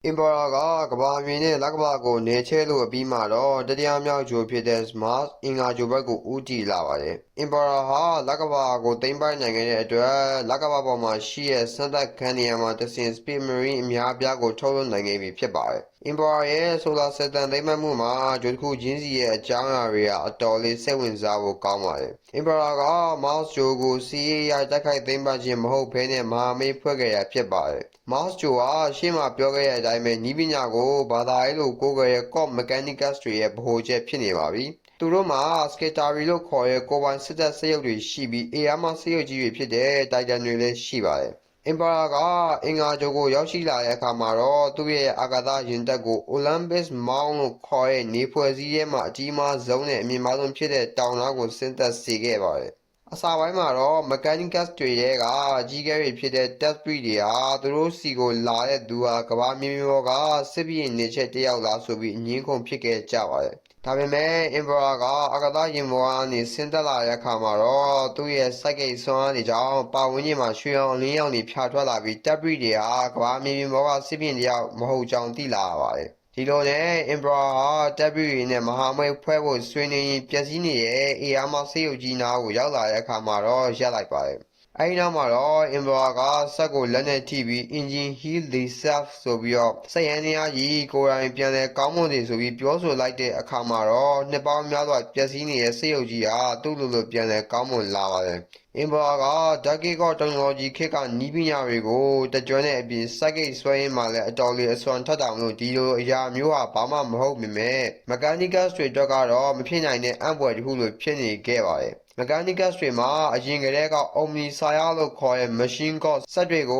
Emperor ကဘာမြေနဲ့လက်ကဘာကိုနေချဲလို့အပြီးမှာတော့တတိယမြောက်ဂျိုဖြစ်တဲ့ Mars အင်္ဂါဂျိုဘက်ကိုဦးတည်လာပါတယ်။ Emperor ဟာလက်ကဘာကိုသိမ်းပိုက်နိုင်ခဲ့တဲ့အတွက်လက်ကဘာပေါ်မှာရှိတဲ့စမ်းသပ်ခန်းနေရာမှာတဆင် Space Marine အများအပြားကိုထုတ်လွှတ်နိုင်ခဲ့ပြီဖြစ်ပါတယ်။ Emperor ရဲ့ Solar System သိမ်းပိုက်မှုမှာဂျိုတစ်ခုချင်းစီရဲ့အကြောင်းအရာတွေအတော်လေးစိတ်ဝင်စားဖို့ကောင်းပါတယ်။ Emperor က Mars ဂျိုကိုစီးရေးရတိုက်ခိုက်သိမ်းပိုက်ခြင်းမဟုတ်ဘဲနဲ့မဟာမိတ်ဖွဲ့ခဲ့ရဖြစ်ပါတယ်။ Mars ဂျိုဟာရှေ့မှာပြောခဲ့တဲ့အတိုင်းပဲနည်းပညာကိုဘာသာရေးလိုကိုးကွယ်တဲ့ Corp Mechanicus တွေရဲ့ဗဟိုချက်ဖြစ်နေပါပြီ။သူတို့မှာ Skitarii လို့ခေါ်တဲ့ကိုယ်ပိုင်စစ်တပ်စက်ရုပ်တွေရှိပြီးအေယားမစက်ရုပ်ကြီးတွေဖြစ်တဲ့ Titan တွေလည်းရှိပါတယ်။ Emperor ကအင်္ဂါဂျိုကိုရောက်ရှိလာတဲ့အခါမှာတော့သူ့ရဲ့အာကာသယာဉ်တပ်ကို Olympus Mount လို့ခေါ်တဲ့နေဖွဲ့စည်းထဲမှာအကြီးမားဆုံးနဲ့အမြင့်မားဆုံးဖြစ်တဲ့တောင်နားကိုဆင်းသက်စေခဲ့ပါတယ်။အစပိုင်းမှာတော့ Mechanicus တွေရဲ့ကအကြီးအကဲတွေဖြစ်တဲ့ Tespri တွေဟာသူတို့စီကိုလာတဲ့သူဟာကမ္ဘာမြေပြင်ပေါ်ကစစ်ဘီရင်နေချက်တယောက်လားဆိုပြီးအငင်းခုန်ဖြစ်ခဲ့ကြပါတယ်။ဒါပေမဲ့ Emperor ကအာကာသယာဉ်ပေါ်ကနေဆင်းသက်လာတဲ့အခါမှာတော့သူ့ရဲ့ Psychic စွမ်းအားတွေကြောင့်ပတ်ဝန်းကျင်မှာရွှေရောင်အလင်းရောင်တွေဖြာထွက်လာပြီး Tespri တွေဟာကမ္ဘာမြေပြင်ပေါ်ကစစ်ဘီရင်တယောက်မဟုတ်ကြောင်းသိလာရပါတယ်။ဒီလိုနဲ့ Emperor ဟာ Tespri တွေနဲ့မဟာမိတ်ဖွဲ့ဖို့ဆွေးနွေးရင်းပျက်စီးနေတဲ့အေယားမစက်ရုပ်ကြီးနားကိုရောက်လာတဲ့အခါမှာတော့ရပ်လိုက်ပါတယ်။အဲဒီနောက်မှာတော့ Emperor ကစက်ကိုလက်နဲ့ထိပြီး Engine Heal Thyself ဆိုပြီးတော့စက်ယန္တရားကြီးကိုယ်တိုင်ပြန်လဲကောင်းမွန်စေဆိုပြီးပြောဆိုလိုက်တဲ့အခါမှာတော့နှစ်ပေါင်းများစွာပျက်စီးနေတဲ့စက်ရုပ်ကြီးဟာသူ့လိုပြန်လဲကောင်းမွန်လာပါတယ်။ Emperor က Dakigot Technology ခေတ်ကနည်းပညာတွေကိုတကြွတဲ့အပြင် Psychic စွမ်းရင်းမှာလည်းအတော်လေးအစွမ်းထက်တာမို့ဒီလိုအရာမျိုးဟာဘာမှမဟုတ်ပေမဲ့ Mechanicus တွေအတွက်ကတော့မဖြစ်နိုင်တဲ့အံ့ဖွယ်တစ်ခုလိုဖြစ်နေခဲ့ပါတယ်။ Mechanicus တွေမှာအရင်ကတည်းက Omnissiah လို့ခေါ်တဲ့ Machine God စက်တွေကိ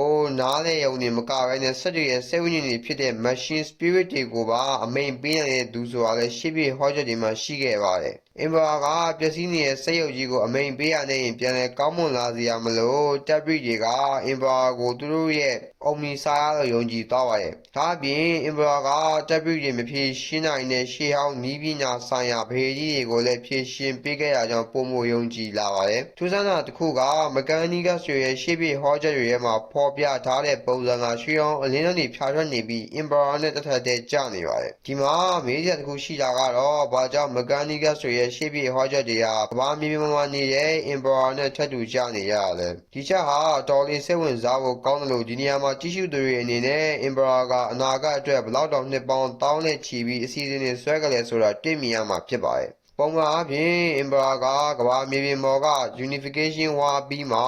ုနားလည်ရုံတင်မကဘဲနဲ့စက်တွေရဲ့စိတ်ဝိညာဉ်တွေဖြစ်တဲ့ Machine Spirit တွေကိုပါအမိန့်ပေးနိုင်တဲ့သူဆိုတာလည်းရှေ့ပြေဟောချက်တွေမှာရှိခဲ့ပါတယ်။ Emperor ကပျက်စီးနေတဲ့စက်ရုပ်ကြီးကိုအမိန့်ပေးရနဲ့ရင်ပြန်လဲကောင်းမွန်လာစေရမလို့ Tespri တွေက Emperor ကိုသူတို့ရဲ့ Omnissiah လို့ယုံကြည်သွားပါတယ်။ဒါအပြင် Emperor က Tespri တွေမဖြေရှင်းနိုင်တဲ့ရှေးဟောင်းနည်းပညာဆိုင်ရာဗဟေကြီးတွေကိုလည်းဖြေရှင်းပေးခဲ့ရကြောင်းပိုမိုယုံကြည်လာပါတယ်။ထူးဆန်းတာတစ်ခုက Mechanicus တွေရဲ့ရှေ့ပြေဟောချက်တွေထဲမှာဖော်ပြထားတဲ့ပုံစံကရွှေရောင်အလင်းတွေဖြာထွက်နေပြီး Emperor နဲ့တထပ်တည်းကျနေပါတယ်။ဒီမှာမေးစရာတစ်ခုရှိတာကတော့ဘာကြောင့် Mechanicus တွေရဲ့ရှေ့ပြေဟောချက်တွေကကမ္ဘာမြေပြင်ပေါ်မှာနေတဲ့ Emperor နဲ့ထပ်တူကျနေရတာလဲ။ဒီချက်ဟာအတော်လေးစိတ်ဝင်စားဖို့ကောင်းတယ်လို့ဒီနေရာမှာကြည့်ရှုသူတွေအနေနဲ့ Emperor ကအနာဂတ်အတွက်ဘယ်လောက်တောင်နှစ်ပေါင်းတောင်းနဲ့ချီပြီးအစီအစဉ်တွေဆွဲကြလဲဆိုတာတွေ့မြင်ရမှာဖြစ်ပါတယ်။ပုံမှန်အားဖြင့် Emperor ကကမ္ဘာမြေပြင်ပေါ်က Unification ဝါပြီးမှ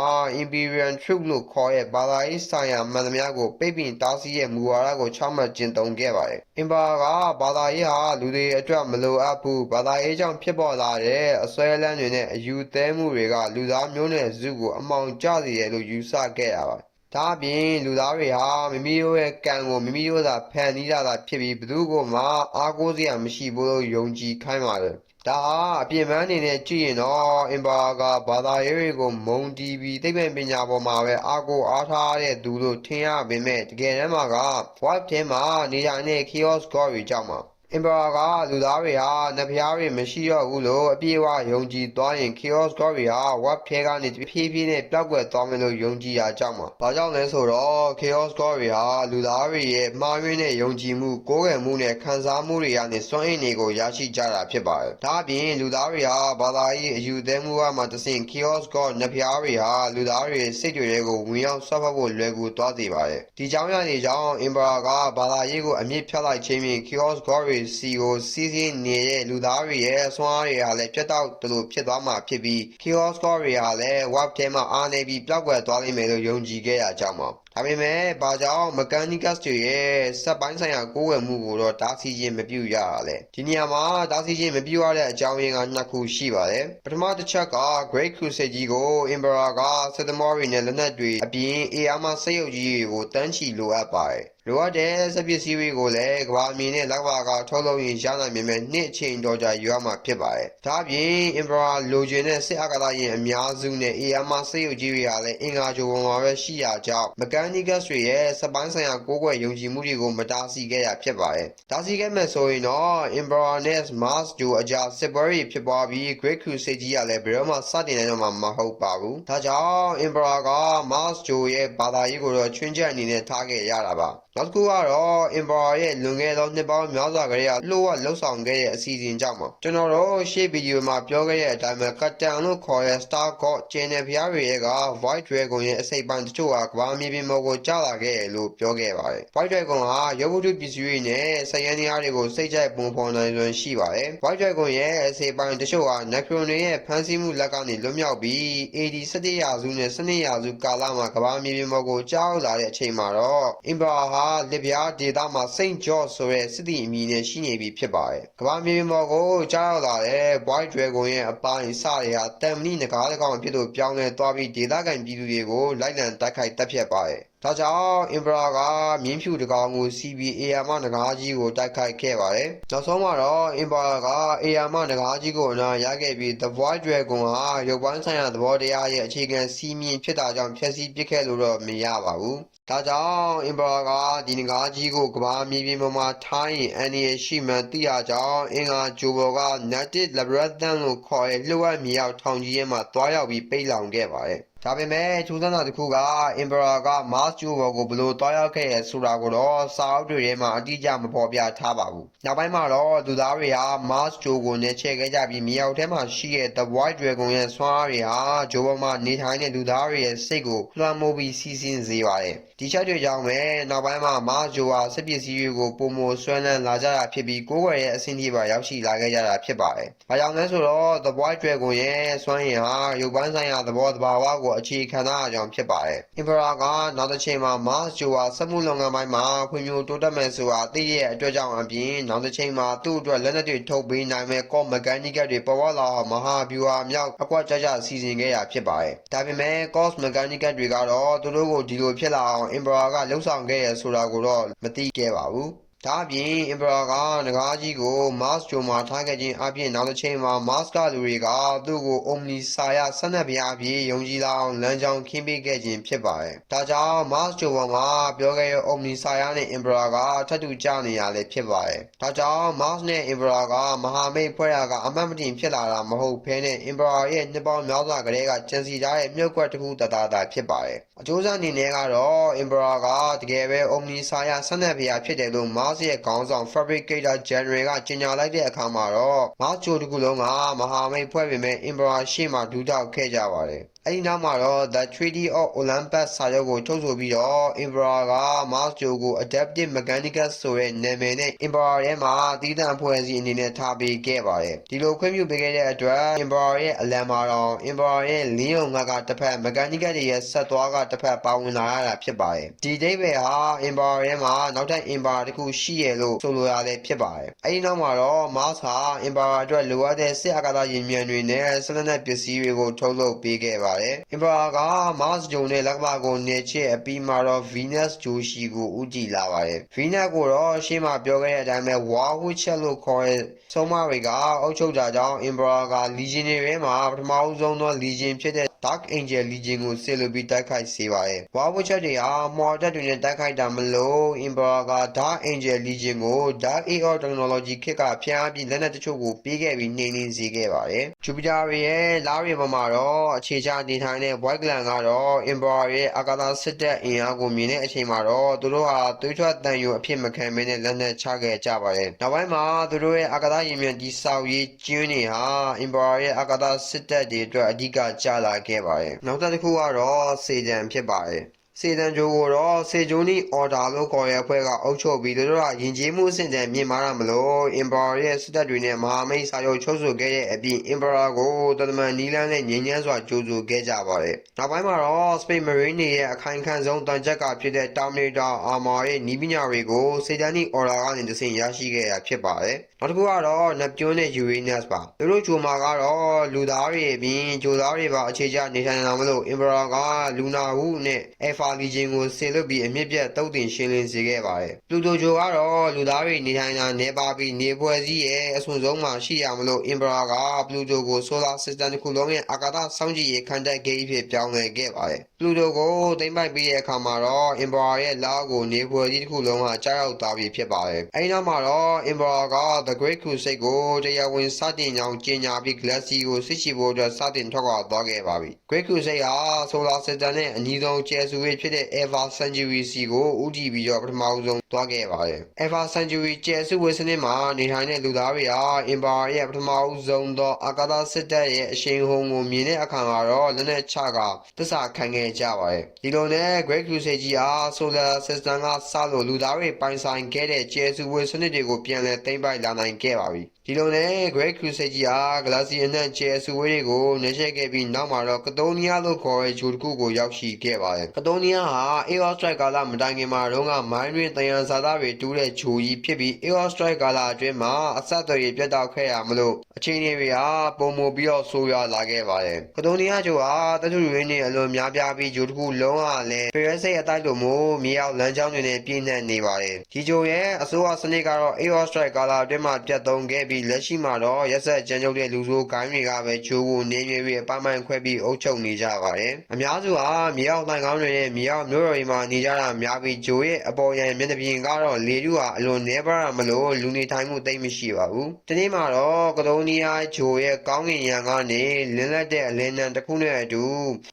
Imperial Truth လို့ခေါ်တဲ့ဘာသာရေးဆိုင်ရာမှန်သမျှကိုပိတ်ပင်တားဆီးတဲ့မူဝါဒကိုချမှတ်ကျင့်သုံးခဲ့ပါတယ်။ Emperor ကဘာသာရေးဟာလူတွေအတွက်မလိုအပ်ဘူးဘာသာရေးကြောင့်ဖြစ်ပေါ်လာတဲ့အစွဲလန်းတွေနဲ့အယူသဲမှုတွေကလူသားမျိုးနွယ်စုကိုအမှောင်ကျစေတယ်လို့ယူဆခဲ့ရပါတယ်။ဒါအပြင်လူသားတွေဟာမိမိတို့ရဲ့ကံကိုမိမိတို့သာဖန်တီးတာသာဖြစ်ပြီးဘယ်သူ့ကိုမှအားကိုးစရာမရှိဘူးလို့ယုံကြည်ခိုင်းပါတယ်။ဒါဟာအပြစ်မှန်းအနေနဲ့ကြည့်ရင်တော့ Emperor ကဘာသာရေးတွေကိုမုံတီးပြီးသိပ္ပံပညာပေါ်မှာပဲအားကိုးအားထားတဲ့သူလို့ထင်ရပေမဲ့တကယ်တမ်းမှာက Warp ထဲမှာနေထိုင်တဲ့ Chaos God တွေကြောင့်ပါEmperor ကလူသားတွေဟာနတ်ဘုရားတွေမရှိတော့ဘူးလို့အပြည့်အဝယုံကြည်သွားရင် Chaos God တွေဟာ Warp ထဲကနေတဖြည်းဖြည်းနဲ့ပျောက်ကွယ်သွားမယ်လို့ယုံကြည်တာကြောင့်ပါ။ဘာကြောင့်လဲဆိုတော့ Chaos God တွေဟာလူသားတွေရဲ့မှားယွင်းတဲ့ယုံကြည်မှုကိုးကွယ်မှုနဲ့ခံစားမှုတွေကနေစွမ်းအင်တွေကိုရရှိကြတာဖြစ်ပါတယ်။ဒါအပြင်လူသားတွေဟာဘာသာရေးအယူသဲမှုကမှတဆင့် Chaos God နတ်ဘုရားတွေဟာလူသားတွေရဲ့စိတ်တွေကိုဝင်ရောက်ဆွတ်ဖက်ဖို့လွယ်ကူသွားစေပါတယ်။ဒီကြောင့်ရနေကြောင်း Emperor ကဘာသာရေးကိုအမြင့်ဖြတ်လိုက်ခြင်းဖြင့် Chaos God တွေစီကိုစီးဆင်းနေတဲ့လူသားတွေရဲ့ဆွမ်းအားတွေဟာလည်းပြတ်တောက်သလိုဖြစ်သွားမှာဖြစ်ပြီး Chaos God တွေဟာလည်း Warp ထဲမှာအားနေပြီးပျောက်ကွယ်သွားလိမ့်မယ်လို့ယုံကြည်ခဲ့ရကြောင်းပါ။ဒါပေမဲ့ဘာကြောင့် Mechanicus တွေရဲ့စက်ပိုင်းဆိုင်ရာကိုးကွယ်မှုကိုတော့တားဆီးခြင်းမပြုရတာလဲ။ဒီနေရာမှာတားဆီးခြင်းမပြုရတဲ့အကြောင်းရင်းကနှစ်ခုရှိပါတယ်။ပထမတစ်ချက်က Great Crusade ကြီးကို Emperor ကစစ်သမောတွေနဲ့လက်နက်တွေအပြင်အေယားမစက်ရုပ်ကြီးတွေကိုတန်းချီလိုအပ်ပါတယ်။လိုအပ်တဲ့စက်ပစ္စည်းတွေကိုလည်းကမ္ဘာမြေနဲ့လက်ကဘာကထုတ်လုပ်ရင်ရနိုင်ပေမဲ့နှစ်အချိန်တော်ကြာယူရမှာဖြစ်ပါတယ်။ဒါအပြင် Emperor လိုချင်တဲ့စစ်အာကာသယာဉ်အများစုနဲ့အေယားမစက်ရုပ်ကြီးတွေဟာလည်းအင်္ဂါဂြိုဟ်ပေါ်မှာပဲရှိရကြောင်း Mechanicus တွေရဲ့စက်ပိုင်းဆိုင်ရာကိုးကွယ်ယုံကြည်မှုတွေကိုမတားဆီးခဲ့ရဖြစ်ပါတယ်။တားဆီးခဲ့မယ်ဆိုရင်တော့ Emperor နဲ့ Mars ဂျိုအကြားစစ်ပွဲတွေဖြစ်ပွားပြီး Great Crusade ကြီးကလည်းဘယ်တော့မှစတင်နိုင်တော့မှာမဟုတ်ပါဘူး။ဒါကြောင့် Emperor က Mars ဂျိုရဲ့ဘာသာရေးကိုတော့ချွင်းချက်အနေနဲ့ထားခဲ့ရတာပါ။ နောက်တစ်ခုကတော့ Emperor ရဲ့လွန်ခဲ့သောနှစ်ပေါင်းများစွာကလေးကလှုပ်ဝက်လှုပ်ဆောင်ခဲ့တဲ့အစီအစဉ်ကြောင့်ပါကျွန်တော်တို့ရှေ့ဗီဒီယိုမှာပြောခဲ့တဲ့အတိုင်းပဲကတန်လို့ခေါ်တဲ့ Star God ကျင်းတဲ့ဖျားတွေရဲ့က White Dragon ရဲ့အစိပ်ပိုင်းတချို့ဟာကမ္ဘာမြေပြင်ပေါ်ကိုကျလာခဲ့တယ်လို့ပြောခဲ့ပါတယ် White Dragon ဟာရုပ်ဝတ္ထုပစ္စည်းတွေနဲ့စက်ယန္တရားတွေကိုစိတ်ကြိုက်ပုံဖော်နိုင်စွမ်းရှိပါတယ် White Dragon ရဲ့အစိပ်ပိုင်းတချို့ဟာ Necron ရဲ့ဖမ်းဆီးမှုလက်ကနေလွတ်မြောက်ပြီး AD 17ရာစုနဲ့12ရာစုကာလမှာကမ္ဘာမြေပြင်ပေါ်ကိုကြောက်လာတဲ့အချိန်မှာတော့ Emperor ဟာလက်ပြားဒေသမှာ Saint George ဆိုတဲ့စစ်သည်အမည်နဲ့ရှိနေပြီဖြစ်ပါတယ်ကမ္ဘာမြေပြင်ပေါ်ကိုကြောက်လာတဲ့ White Dragon ရဲ့အပိုင်းအစတွေဟာတန်မဏိနဂါးတစ်ကောင်အဖြစ်သို့ပြောင်းလဲသွားပြီးဒေသခံပြည်သူတွေကိုလိုက်လံတိုက်ခိုက်တပ်ဖြတ်ပါတယ်ဒါကြောင့် Emperor ကမြင်းဖြူတကောင်ကို CBAR မှနဂါးကြီးကိုတိုက်ခိုက်ခဲ့ပါတယ်နောက်ဆုံးမှာတော့ Emperor က AR မှနဂါးကြီးကိုအနာရခဲ့ပြီး The White Dragon ဟာရုပ်ပိုင်းဆိုင်ရာသဘောတရားရဲ့အခြေခံစီးမြင်ဖြစ်တာကြောင့်ဖျက်ဆီးပစ်ခဲ့လို့တော့မရပါဘူးဒါကြောင့် Emperor ကဒီနဂါးကြီးကိုကမ္ဘာမြေပြင်ပေါ်မှာထားရင်အန်ဒီရဲ့ရှိမှန်သိရကြောင်းအင်္ဂါဂျိုဘော်က Native Labyrinth လို့ခေါ်တဲ့လှုပ်ဝက်မြေရောက်ထောင်ကြီးထဲမှာတွားရောက်ပြီးပိတ်လောင်ခဲ့ပါတယ်ဒါပေမဲ့ထူးဆန်းတာတစ်ခုက Emperor က Mars ဂျိုဘော်ကိုဘယ်လိုတွားရောက်ခဲ့ရဆိုတာကိုတော့စာအုပ်တွေထဲမှာအတိအကျမဖော်ပြထားပါဘူးနောက်ပိုင်းမှာတော့လူသားတွေဟာ Mars ဂျိုကိုနဲ့ချဲ့ခဲ့ကြပြီးမြေရောက်ထဲမှာရှိတဲ့ The White Dragon ရဲ့စွမ်းအားတွေဟာဂျိုဘော်မှာနေထိုင်တဲ့လူသားတွေရဲ့စိတ်ကိုလွှမ်းမိုးပြီးစီးဆင်းစေပါတယ်ဒီချက်တွေကြောင့်ပဲနောက်ပိုင်းမှာ Mars ဂျိုဟာစစ်ပစ္စည်းတွေကိုပုံမဆွဲလန်းလာကြတာဖြစ်ပြီးကိုယ်ွယ်ရဲ့အဆင့်ထိပါရောက်ရှိလာခဲ့ကြတာဖြစ်ပါတယ်ဘာကြောင့်လဲဆိုတော့ The White Dragon ရဲ့စွမ်းရည်ဟာရုပ်ပိုင်းဆိုင်ရာသဘောတဘာဝကိုအခြေခံထားအကြောင်းဖြစ်ပါတယ် Emperor ကနောက်တစ်ချိန်မှာ Mars ဂျိုဟာစက်မှုလုပ်ငန်းပိုင်းမှာဖွံ့ဖြိုးတိုးတက်မယ်ဆိုတာသိရတဲ့အတွက်ကြောင့်အပြင်နောက်တစ်ချိန်မှာသူ့အတွက်လက်နက်တွေထုတ်ပေးနိုင်မဲ့ core mechanical တွေပေါ်ပေါက်လာအောင်မဟာဗျူဟာမြောက်အကွက်ကြကြစီစဉ်ခဲ့ရဖြစ်ပါတယ်ဒါပေမဲ့ core mechanical တွေကတော့သူတို့ကိုဒီလိုဖြစ်လာအောင် Emperor ကလှုပ်ဆောင်ခဲ့ရဆိုတာကိုတော့မသိခဲ့ပါဘူးဒါအပြင် Emperor ကနဂါးကြီးကို Mars ဂျိုမှာထားခဲ့ခြင်းအပြင်နောက်တစ်ချိန်မှာ Mars ကလူတွေကသူ့ကို Omni Saya ဆက်နက်ပြားအဖြစ်ယုံကြည်လာအောင်လမ်းကြောင်းခင်းပေးခဲ့ခြင်းဖြစ်ပါတယ်ဒါကြောင့် Mars ဂျိုပေါ်မှာပြောခဲ့တဲ့ Omni Saya နဲ့ Emperor ကထပ်တူကြနေရလဲဖြစ်ပါတယ်ဒါကြောင့် Mars နဲ့ Emperor ကမဟာမိတ်ဖွဲ့ရကအမှတ်မတင်ဖြစ်လာတာမဟုတ်ဘဲနဲ့ Emperor ရဲ့နှစ်ပေါင်းများစွာကတည်းကကြံစီထားတဲ့မြုပ်ကွက်တစ်ခုတသားသာဖြစ်ပါတယ်အကျိုးဆက်အနေနဲ့ကတော့ Emperor ကတကယ်ပဲ Omni Saya ဆက်နက်ပြားဖြစ်တယ်လို့ Mars ရဲ့ခေါင်းဆောင် Fabricator General ကကြေညာလိုက်တဲ့အခါမှာတော့ Mars ဂျိုတစ်ခုလုံးကမဟာမိတ်ဖွဲ့ပေမဲ့ Emperor ရှေ့မှာဒူးထောက်ခဲ့ကြပါတယ်အဲဒီနောက်မှာတော့ The Treaty of Olympus စာချုပ်ကိုချုပ်ဆိုပြီးတော့ Emperor က Mars ဂျိုကို Adaptive Mechanics ဆိုတဲ့နာမည်နဲ့ Emperor ရဲ့မှာတည်တံ့ဖွဲ့စည်းအနေနဲ့ထားပေးခဲ့ပါတယ်ဒီလိုခွင့်ပြုပေးခဲ့တဲ့အတွက် Emperor ရဲ့အလံမှာတော့ Emperor ရဲ့လင်းယုံငါကတစ်ဖက် Mechanical တွေရဲ့ဆက်သွားကတစ်ဖက်ပါဝင်လာရတာဖြစ်ပါတယ်ဒီဒိဗေဟာ Emperor ရဲ့မှာနောက်ထပ် Emperor တစ်ခုရှိရလို့ဆိုလိုရလဲဖြစ်ပါတယ်အဲဒီနောက်မှာတော့ Mars ဟာ Emperor အတွက်လိုအပ်တဲ့စစ်အာကာသယာဉ်မြန်တွေနဲ့ဆက်လက်ပစ္စည်းတွေကိုထုတ်လုပ်ပေးခဲ့ပါတယ်။ Emperor က Mars ဂျိုနဲ့လက္ခဏာကိုနေချစ်အပြီးမှာတော့ Venus ဂျိုရှိကိုဦးတည်လာပါတယ်။ Venus ကိုတော့ရှေ့မှာပြောခဲ့တဲ့အတိုင်းပဲ War Witch လို့ခေါ်တဲ့ဆုံးမတွေကအုပ်ချုပ်တာကြောင့် Emperor က Legion တွေထဲမှာပထမဦးဆုံးသော Legion ဖြစ်တဲ့ Dark Angel Legion ကိုစေလွှတ်ပြီးတိုက်ခိုက်စေပါတယ်။ War Witch တွေဟာမော်တက်တွေနဲ့တိုက်ခိုက်တာမလို့ Emperor က Dark Angel Legion ကို Dark Age of Technology ခေတ်ကဖျားပြီးလက်နက်တချို့ကိုပေးခဲ့ပြီးနှိမ်နင်းစေခဲ့ပါတယ်။ Jupiter ရဲ့လတွေပေါ်မှာတော့အခြေချနေထိုင်တဲ့ White Clan ကတော့ Emperor ရဲ့အာကာသစစ်တပ်အင်အားကိုမြင်တဲ့အချိန်မှာတော့သူတို့ဟာသွေးထွက်တန်ယိုအဖြစ်မခံဘဲနဲ့လက်နက်ချခဲ့ကြပါတယ်။နောက်ပိုင်းမှာသူတို့ရဲ့အာကာသယာဉ်မြန်တိဆောက်ရေးကျင်းတွေဟာ Emperor ရဲ့အာကာသစစ်တပ်တွေအတွက်အဓိကကျလာခဲ့ပါတယ်။နောက်တစ်ခုကတော့စေတံဖြစ်ပါတယ်။စေတံဂျိုကိုတော့စေဂျိုနီအော်ဒါလို့ခေါ်တဲ့အဖွဲ့ကအုပ်ချုပ်ပြီးသူတို့ကယဉ်ကျေးမှုအဆင့်တန်းမြင့်မားတာမလို့ Emperor ရဲ့စစ်တပ်တွေနဲ့မဟာမိတ်စာချုပ်ချုပ်ဆိုခဲ့တဲ့အပြင် Emperor ကိုတသမန်နီလန်းနဲ့ငြိမ်းချမ်းစွာကြိုးဆိုခဲ့ကြပါတယ်။နောက်ပိုင်းမှာတော့ Space Marine တွေရဲ့အခိုင်အခံဆုံးတန်ကြပ်ကဖြစ်တဲ့ Terminator Armor ရဲ့နီးပညာတွေကိုစေတံနီအော်ဒါကနေတဆင့်ရရှိခဲ့တာဖြစ်ပါတယ်။နောက်တစ်ခုကတော့ Neptune နဲ့ Uranus ပါ။သူတို့ဂျိုမာကတော့လူသားတွေအပြင်ဂျိုသားတွေပါအခြေချနေထိုင်တာမလို့ Emperor က Luna Wu နဲ့ Alpha Legion ကိုစေလွှတ်ပြီးအမြင့်ပြတ်တုတ်တင်ရှင်းလင်းစေခဲ့ပါတယ်။ Pluto ဂျိုကတော့လူသားတွေနေထိုင်တာနေပါပြီးနေဖွဲ့စည်းရဲ့အဆွန်ဆုံးမှာရှိရမလို့ Emperor က Pluto ကို Solar System တစ်ခုလုံးရဲ့အာကာသစောင့်ကြည့်ရေးခံတပ်ဂိတ်ဖြစ်ပြောင်းလဲခဲ့ပါတယ်။ Pluto ကိုသိမ်းပိုက်ပြီးတဲ့အခါမှာတော့ Emperor ရဲ့လက်ကိုနေဖွဲ့စည်းတစ်ခုလုံးဟာကြားရောက်သွားပြီဖြစ်ပါတယ်။အဲဒီနောက်မှာတော့ Emperor က The Great Crusade ကိုတရားဝင်စတင်ကြောင်းကြေညာပြီး Galaxy ကိုစစ်ချီဖို့အတွက်စတင်ထွက်ခွာသွားခဲ့ပါပြီ။ Great Crusade ဟာ Solar System နဲ့အနီးဆုံးကျဲစုရေး တွေဖြစ်တဲ့ Alpha Centauri စီကိုဦးတည်ပြီးတော့ပထမဆုံးသွားခဲ့ပါတယ်။ Alpha Centauri ကျယ်စုဝေးစနစ်မှာနေထိုင်တဲ့လူသားတွေဟာ Emperor ရဲ့ပထမဆုံးသောအာကာသစစ်တပ်ရဲ့အရှိန်ဟုန်ကိုမြင်တဲ့အခါမှာတော့လက်နက်ချကသစ္စာခံခဲ့ကြပါတယ်။ဒီလိုနဲ့ Great Crusade ကြီးအား Solar System ကစလို့လူသားတွေပိုင်ဆိုင်ခဲ့တဲ့ကျယ်စုဝေးစနစ်တွေကိုပြန်လည်သိမ်းပိုက်လာနိုင်ခဲ့ပါပြီ။ဒီလိုနဲ့ Great Crusade ကြီးအား Galaxy အနှံ့ကျယ်စုဝေးတွေကိုနှိမ့်ဆက်ခဲ့ပြီးနောက်မှာတော့ကတိုနီးယားလို့ခေါ်တဲ့ဂျိုတစ်ခုကိုရောက်ရှိခဲ့ပါတယ်။ကတိုနီးယားဟာ Aeon Strike ကာလမတိုင်ခင်မှာတော့မိုင်းတွင်တယံဇာတာတွေတူးတဲ့ဂျိုကြီးဖြစ်ပြီး Aeon Strike ကာလအတွင်းမှာအဆက်အသွယ်တွေပြတ်တောက်ခဲ့ရမလို့အခြေအနေတွေဟာပုံမပြီးတော့ဆိုးရွားလာခဲ့ပါတယ်။ကတိုနီးယားဂျိုဟာတထုရင်းနဲ့အလွန်များပြားပြီးဂျိုတစ်ခုလုံးဟာလည်းဖရဲစိတ်အတိုက်လိုမျိုးမြေအောက်လမ်းကြောင်းတွေနဲ့ပြည့်နှက်နေပါတယ်။ဒီဂျိုရဲ့အစိုးရစနစ်ကတော့ Aeon Strike ကာလအတွင်းမှာပြတ်သုံးခဲ့ပြီးလက်ရှိမှာတော့ရက်ဆက်ကြမ်းကြုတ်တဲ့လူဆိုးဂိုင်းတွေကပဲဂျိုကိုနေမြေတွေအပိုင်းပိုင်းခွဲပြီးအုပ်ချုပ်နေကြပါတယ်။အများစုဟာမြေအောက်လှိုင်ကောင်းတွေနဲ့မြေအောက်မြို့တော်တွေမှာနေကြတာများပြီးဂျိုရဲ့အပေါ်ရန်မျက်နှာပြင်ကတော့လေထုဟာအလွန်နှဲပါရမလို့လူနေထိုင်မှုသိမ့်မရှိပါဘူး။ဒီနေ့မှာတော့ကတိုနီးယားဂျိုရဲ့ကောင်းကင်ယံကနေလင်းလက်တဲ့အလင်းနံတစ်ခုနဲ့အတူ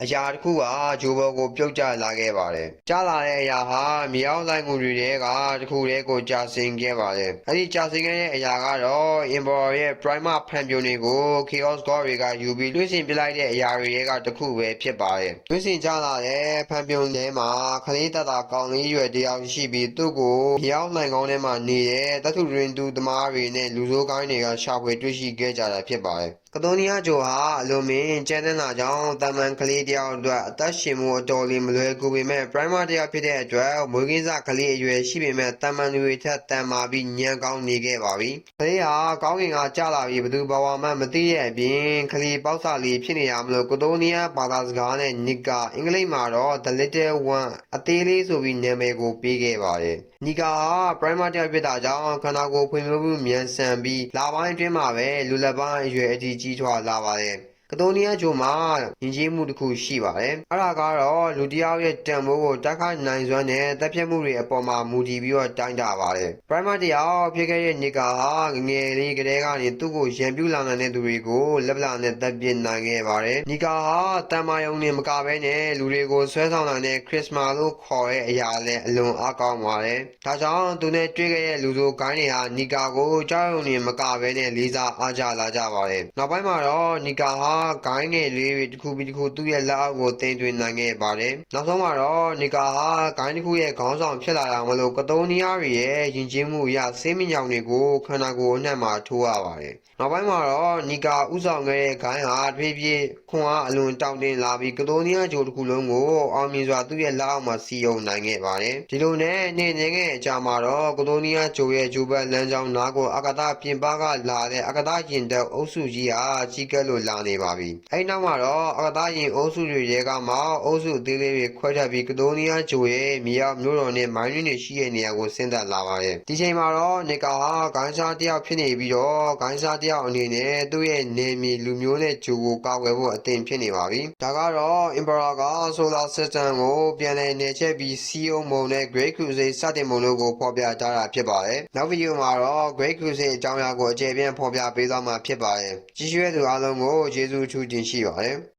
အရာတစ်ခုဟာဂျိုဘော်ကိုပြုတ်ကျလာခဲ့ပါတယ်။ကျလာတဲ့အရာဟာမြေအောက်လှိုင်မှုတွေကတစ်ခုတည်းကိုကြာဆင်းခဲ့ပါတယ်။အဲဒီကြာဆင်းခဲ့တဲ့အရာကတော့ Emperor ရဲ့ Prima ဖန်ပြိုတွေကို Chaos God တွေကယူပြီးတွင်းဆင်ပြလိုက်တဲ့အရာတွေကတစ်ခုပဲဖြစ်ပါတယ်။တွင်းဆင်ကျလာတဲ့ဖန်ပြိုထဲမှာခလေးတတာကောင်းလေးရွယ်တယောက်ရှိပြီးသူ့ကိုမြေအောက်လှိုင်ကောင်းထဲမှာနေတဲ့တထုရင်းသူသမားတွေနဲ့လူဆိုးကိုင်းတွေကရှာဖွေတွေ့ရှိခဲ့ကြတာဖြစ်ပါတယ်။ကတိုနီးယားဂျိုဟာအလွန်မင်းကျန်းတဲ့လာကြောင်းတာမန်ကလေးတယောက်အတွက်အသက်ရှင်မှုအတော်လေးမလွယ်ကူပေမဲ့ Prima တယောက်ဖြစ်တဲ့အတွက်မွေးကင်းစကလေးအရွယ်ရှိပေမဲ့တာမန်တွေထက်တန်မာပြီးညံကောင်းနေခဲ့ပါပြီ။ကလေးဟာကောင်းကင်ကကျလာပြီးဘသူဘဝမှမသိတဲ့အပြင်ကလေးပေါက်စာလေးဖြစ်နေရမလို့ကတိုနီးယားဘာသာစကားနဲ့နစ်ကအင်္ဂလိပ်မှာတော့ The Little One အသေးလေးဆိုပြီးနာမည်ကိုပေးခဲ့ပါတယ်။နီကာဟာ Prima တယောက်ဖြစ်တာကြောင့်ခန္ဓာကိုယ်ဖွံ့ဖြိုးမှုမြန်ဆန်ပြီးလပိုင်းအတွင်းမှာပဲလူလက်ပိုင်းအရွယ်အထိကြီးထွားလာပါတယ်။ကတိုနီးယားဂျိုမှာယဉ်ကျေးမှုတစ်ခုရှိပါတယ်။အဲ့ဒါကတော့လူတစ်ယောက်ရဲ့တန်ဖိုးကိုတိုက်ခိုက်နိုင်စွမ်းတဲ့တပ်ဖြတ်မှုတွေအပေါ်မှာမူတည်ပြီးတော့တိုင်းတာပါတယ်။ Prima တယောက်ဖြစ်ခဲ့တဲ့နစ်ကာဟာငယ်လေးကလေးကနေသူ့ကိုရန်ပြုလာနိုင်တဲ့သူတွေကိုလက်ပလာနဲ့တပ်ပစ်နိုင်ခဲ့ပါတယ်။နစ်ကာဟာတန်မာယုံနဲ့မကဘဲနဲ့လူတွေကိုဆွဲဆောင်နိုင်တဲ့ခရစ်မတ်လို့ခေါ်တဲ့အရာလည်းအလွန်အားကောင်းပါတယ်။ဒါကြောင့်သူနဲ့တွေ့ခဲ့တဲ့လူဆိုဂိုင်းတွေဟာနစ်ကာကိုကြောက်ရွံ့နေမကဘဲနဲ့လေးစားအားကြလာကြပါတယ်။နောက်ပိုင်းမှာတော့နစ်ကာဟာဂိုင်းငယ်လေးတွေတစ်ခုပြီးတစ်ခုသူ့ရဲ့လက်အောက်ကိုတင်သွင်းနိုင်ခဲ့ပါတယ်။နောက်ဆုံးမှာတော့နစ်ကာဟာဂိုင်းတစ်ခုရဲ့ခေါင်းဆောင်ဖြစ်လာတာမလို့ကတိုနီးယားတွေရဲ့ယဉ်ကျေးမှုအရဆေးမြညောင်တွေကိုခန္ဓာကိုယ်အနှံ့မှာထိုးရပါတယ်။နောက်ပိုင်းမှာတော့နစ်ကာဥဆောင်ခဲ့တဲ့ဂိုင်းဟာတဖြည်းဖြည်းခွန်အားအလွန်တောင့်တင်းလာပြီးကတိုနီးယားဂျိုတစ်ခုလုံးကိုအောင်မြင်စွာသူ့ရဲ့လက်အောက်မှာစီယုံနိုင်ခဲ့ပါတယ်။ဒီလိုနဲ့နေငယ်အကြာမှာတော့ကတိုနီးယားဂျိုရဲ့ဂျိုဘက်လမ်းကြောင်းနားကိုအာကာသပြင်ပကလာတဲ့အာကာသရင်တက်အုပ်စုကြီးဟာကြီးကပ်လို့လာနေပါပြီ။အဲဒီနောက်မှာတော့အာကာသရင်အုပ်စုတွေရဲကမှအုပ်စုအသေးလေးတွေခွဲထွက်ပြီးကတိုနီးယားဂျိုရဲ့မြေအောက်မြို့တော်နဲ့မိုင်းရင်းတွေရှိတဲ့နေရာကိုဆင်းသက်လာပါတယ်။ဒီချိန်မှာတော့နစ်ကာဟာဂိုင်းစားတယောက်ဖြစ်နေပြီးတော့ဂိုင်းစားတယောက်အနေနဲ့သူ့ရဲ့နေမီလူမျိုးနဲ့ဂျိုကိုကာကွယ်ဖို့အသင့်ဖြစ်နေပါပြီ။ဒါကတော့ Emperor က Solar System ကိုပြန်လည်နေချက်ပြီးစီယုံမုံနဲ့ Great Crusade စတင်မုံတို့ကိုဖော်ပြထားတာဖြစ်ပါတယ်။နောက်ဗီဒီယိုမှာတော့ Great Crusade အကြောင်းအရာကိုအကျေပြန့်ဖော်ပြပေးသွားမှာဖြစ်ပါတယ်။ကြည့်ရှုရတဲ့သူအားလုံးကိုကျေးဇူးအထူးတင်ရှိပါတယ်။